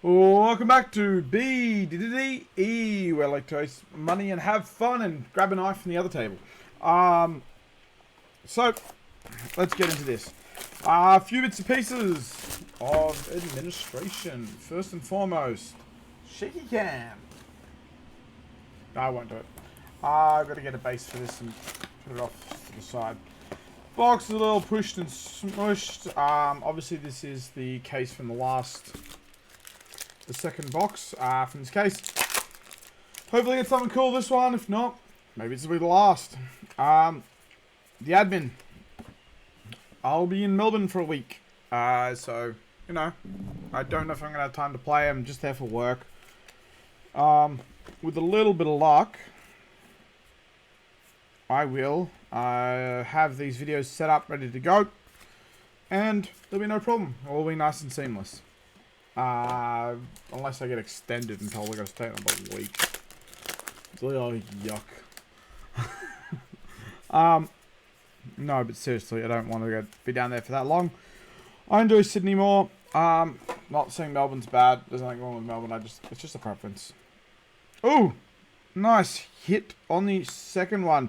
Welcome back to BDDE, where I like to waste money and have fun and grab a knife from the other table. So, let's get into this. A few bits and pieces of administration. First and foremost, shaky cam. No, I won't do it. I've got to get a base for this and put it off to the side. Box is a little pushed and smushed. Obviously this is the case from the second box from this case. Hopefully get something cool this one. If not, maybe this will be the last. The admin. I'll be in Melbourne for a week. So, you know, I don't know if I'm going to have time to play. I'm just there for work. With a little bit of luck, I will have these videos set up, ready to go. And there'll be no problem. It will be nice and seamless. Unless I get extended and told I gotta stay another week. Oh, yuck. No, but seriously, I don't want to be down there for that long. I enjoy Sydney more. Not saying Melbourne's bad. There's nothing wrong with Melbourne. It's just a preference. Ooh, nice hit on the second one.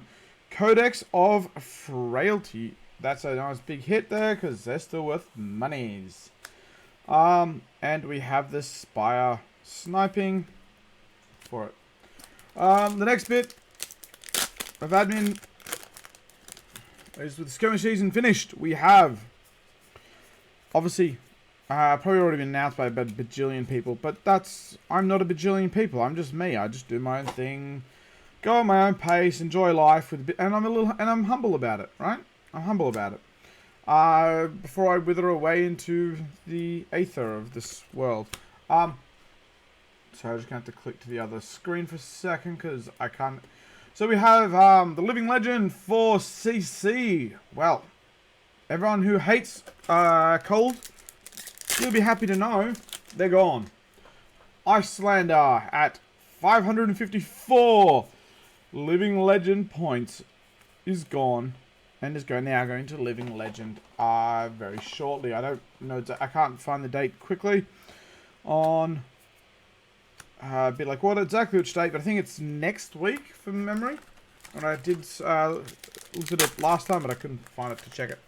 Codex of Frailty. That's a nice big hit there because they're still worth monies. And we have the Spire sniping for it. The next bit of admin is with the skirmish season finished. We have, obviously, probably already been announced by about a bajillion people, but I'm not a bajillion people. I'm just me. I just do my own thing, go at my own pace, enjoy life with a bit, and I'm humble about it, right? I'm humble about it. Before I wither away into the aether of this world. So I'm just going to have to click to the other screen for a second because I can't. So we have the Living Legend for CC. Well, everyone who hates cold, you'll be happy to know they're gone. Icelander at 554 Living Legend points is gone. And is now going to Living Legend very shortly. I don't know. I can't find the date quickly on a bit like what exactly which date, but I think it's next week from memory. And I did look at it last time, but I couldn't find it to check it.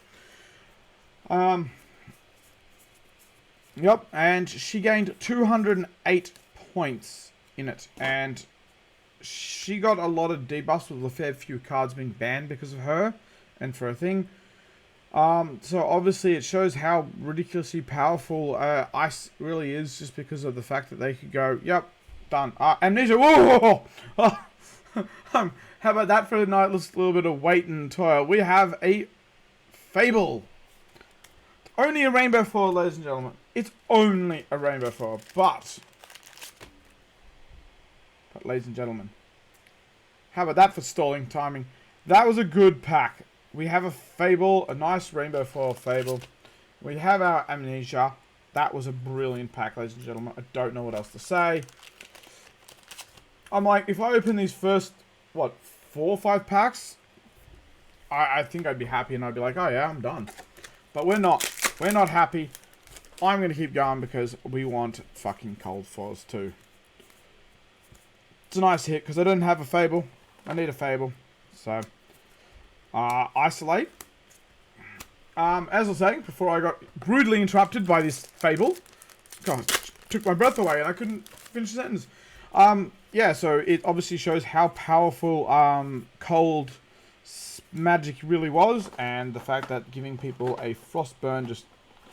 Yep, and she gained 208 points in it, and she got a lot of debuffs with a fair few cards being banned because of her. And for a thing. So obviously it shows how ridiculously powerful Ice really is just because of the fact that they could go, yep, done. Amnesia, whoa! How about that for a night? Let's a little bit of wait and toil. We have a Fable. Only a rainbow foil, ladies and gentlemen. It's only a rainbow foil, but ladies and gentlemen, how about that for stalling timing? That was a good pack. We have a Fable, a nice rainbow foil Fable. We have our Amnesia. That was a brilliant pack, ladies and gentlemen. I don't know what else to say. I'm like, if I open these first, 4 or 5 packs, I think I'd be happy and I'd be like, oh yeah, I'm done. But we're not. We're not happy. I'm going to keep going because we want fucking cold foils too. It's a nice hit because I don't have a Fable. I need a Fable. So... Isolate. As I was saying, before I got brutally interrupted by this Fable. God, took my breath away and I couldn't finish the sentence. Yeah, so it obviously shows how powerful cold magic really was, and the fact that giving people a Frostburn just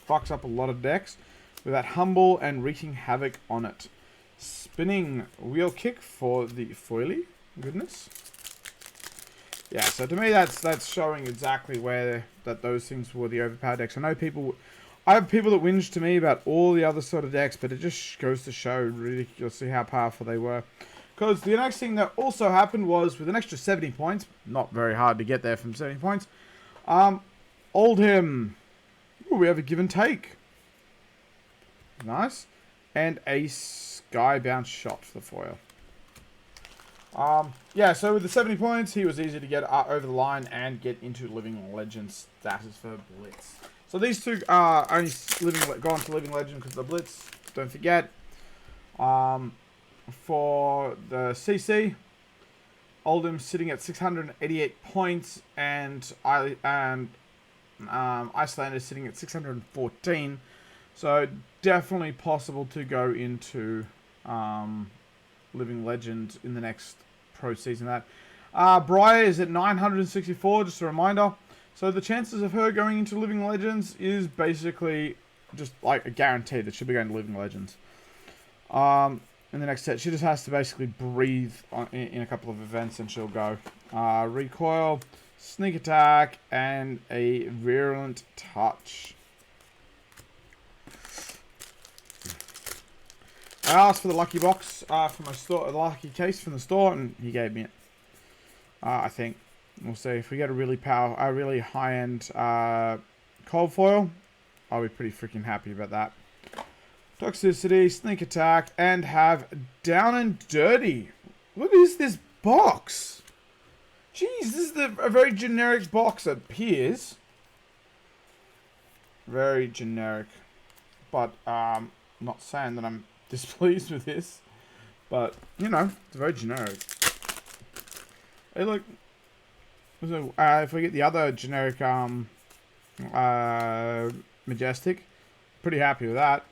fucks up a lot of decks with that Humble and wreaking havoc on it. Spinning wheel kick for the foily. Goodness. Yeah, so to me that's showing exactly where those things were the overpowered decks. I have people that whinge to me about all the other sort of decks, but it just goes to show ridiculously how powerful they were. Because the next thing that also happened was with an extra 70 points, not very hard to get there from 70 points, Oldhim. Ooh, we have a give and take. Nice. And a Skybound Shot for the foil. Yeah, so with the 70 points, he was easy to get over the line and get into Living Legend status for Blitz. So these two are only gone to Living Legend because of the Blitz. Don't forget, For the CC, Oldham sitting at 688 points, and Iceland sitting at 614. So definitely possible to go into Living Legend in the next pro season. That Briar is at 964. Just a reminder. So the chances of her going into Living Legends is basically just like a guarantee that she'll be going to Living Legends. In the next set, she just has to basically breathe in a couple of events and she'll go. Recoil, Sneak Attack, and a Virulent Touch. I asked for the lucky box from my store, the lucky case from the store, and he gave me it. I think we'll see if we get a really high-end cold foil. I'll be pretty freaking happy about that. Toxicity, Sneak Attack, and have Down and Dirty. What is this box? Jeez, this is a very generic box, it appears. Very generic. But, I'm not saying that I'm displeased with this. But, you know, it's very generic. Hey, look. So, if we get the other generic, Majestic, pretty happy with that.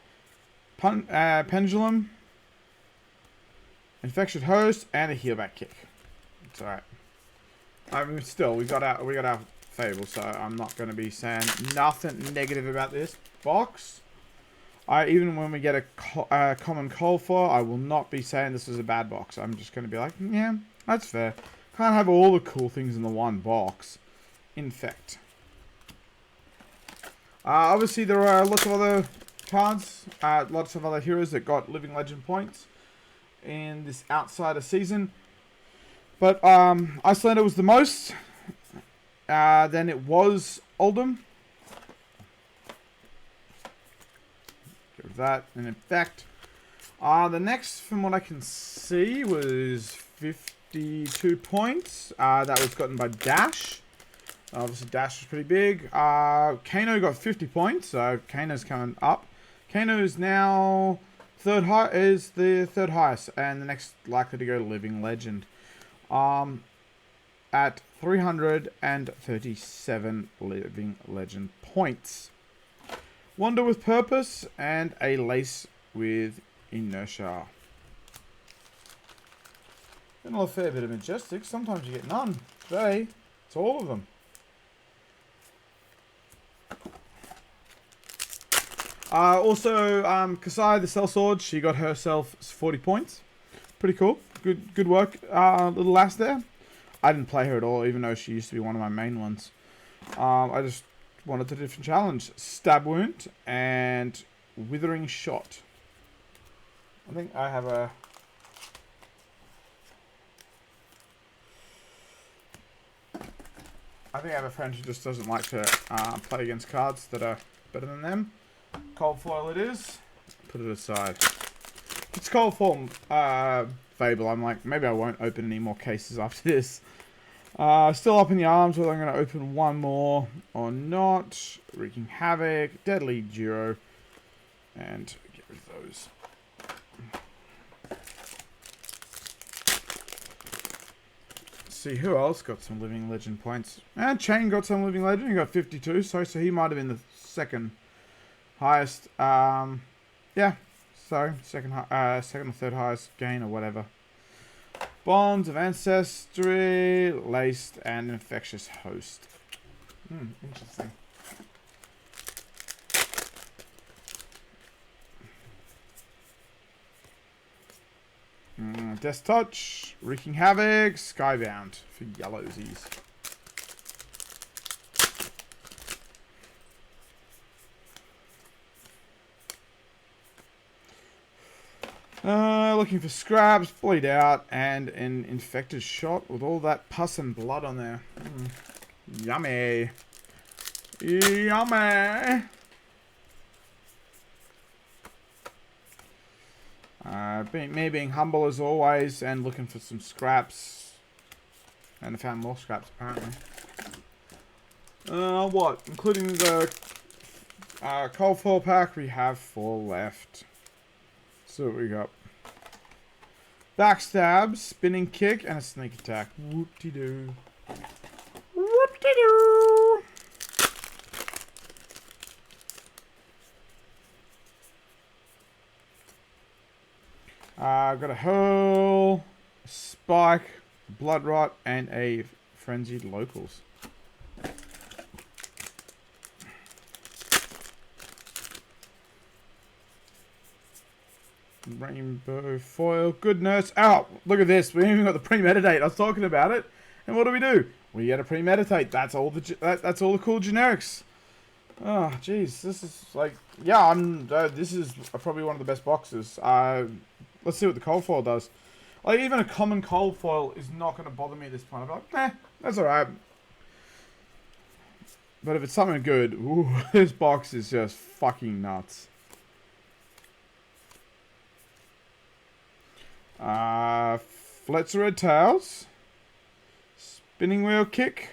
Pendulum, Infectious Host, and a Healback Kick. It's alright. I mean, still, we got our Fable, so I'm not going to be saying nothing negative about this box. Even when we get a common cold foil, I will not be saying this is a bad box. I'm just going to be like, yeah, that's fair. Can't have all the cool things in the one box. Infect. Obviously, there are lots of other cards, lots of other heroes that got Living Legend points in this Outsider season. But Icelander was the most. Then it was Oldham. Get rid of that. And in fact, the next, from what I can see, was 52 points. That was gotten by Dash. Obviously, Dash was pretty big. Kano got 50 points, so Kano's coming up. Kano is now the third highest, and the next likely to go to Living Legend. At 337 Living Legend points. Wander with Purpose and a Lace with Inertia. Getting a fair bit of Majestic. Sometimes you get none. Today, it's all of them. Also, Kasai the Sellsword, she got herself 40 points. Pretty cool. Good work, little lass there. I didn't play her at all, even though she used to be one of my main ones. I just wanted a different challenge. Stab Wound and Withering Shot. I think I have a... friend who just doesn't like to play against cards that are better than them. Cold foil it is. Put it aside. It's cold foil Fable. I'm like, maybe I won't open any more cases after this. Still up in the arms, whether I'm going to open one more or not. Wreaking Havoc, Deadly Giro, and get rid of those. Let's see who else got some Living Legend points. And Chain got some Living Legend. He got 52, so he might have been the second highest. Yeah. So, second or third highest gain or whatever. Bonds of Ancestry, Laced, and Infectious Host. Interesting. Death Touch, Wreaking Havoc, Skybound for Yellowsies. Looking for scraps, bleed out, and an infected shot with all that pus and blood on there. Yummy. Yummy. Me being humble as always and looking for some scraps. And I found more scraps apparently. What? Including the cold foil pack, we have 4 left. So what we got. Backstab, spinning kick, and a sneak attack. Whoop-de-doo. Whoop-de-doo. Got a hurl, a spike, blood rot, and a frenzied locals. Rainbow foil, goodness. Oh, look at this. We even got the premeditate. I was talking about it, and what do? We get a premeditate. That's all the that's all the cool generics. Oh, jeez, this is like, yeah. This is probably one of the best boxes. Let's see what the cold foil does. Like, even a common cold foil is not going to bother me at this point. I'm like, nah, that's alright. But if it's something good, ooh, this box is just fucking nuts. Fletcher Red Tails. Spinning Wheel Kick.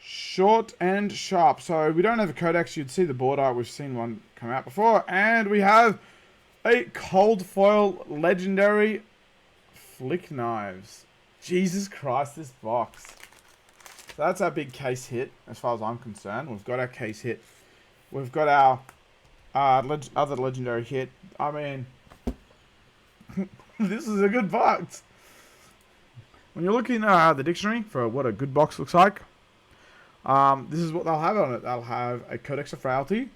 Short and Sharp. So we don't have a codex. You'd see the board art. We've seen one come out before. And we have a cold foil legendary Flick Knives. Jesus Christ, this box. So that's our big case hit, as far as I'm concerned. We've got our case hit. We've got our other legendary hit. I mean, this is a good box. When you're looking at the dictionary for what a good box looks like, this is what they'll have on it. They'll have a Codex of Frailty,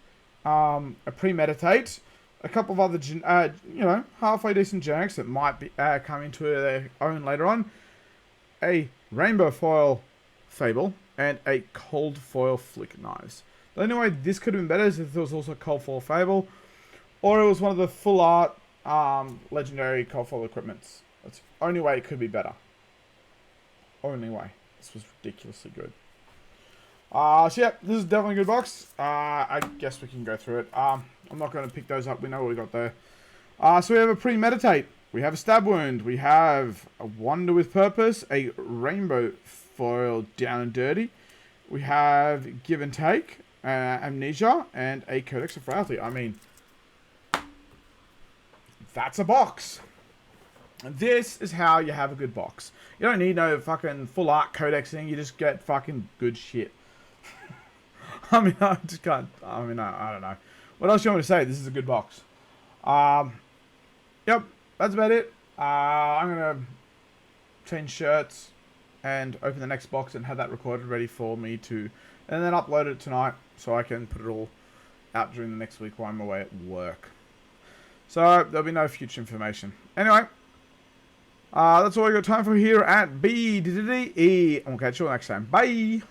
a Premeditate, a couple of other, halfway decent generics that might be come into their own later on, a Rainbow Foil Fable, and a Cold Foil Flick Knives. The only way this could have been better is if there was also Cold Foil Fable, or it was one of the full art legendary Cold Foil equipments. That's the only way it could be better. Only way. This was ridiculously good. So yeah, this is definitely a good box. I guess we can go through it. I'm not going to pick those up. We know what we got there. So we have a Premeditate. We have a Stab Wound. We have a Wonder with Purpose. A Rainbow Foil Down and Dirty. We have Give and Take. Amnesia. And a Codex of Frailty. I mean, that's a box. This is how you have a good box. You don't need no fucking full art codexing. You just get fucking good shit. I mean, I just can't. I mean, I don't know. What else you want me to say? This is a good box. Yep, that's about it. I'm gonna change shirts and open the next box and have that recorded ready for me to, and then upload it tonight so I can put it all out during the next week while I'm away at work. So there'll be no future information. Anyway, that's all I got time for here at BDDE. And we'll catch you all next time. Bye.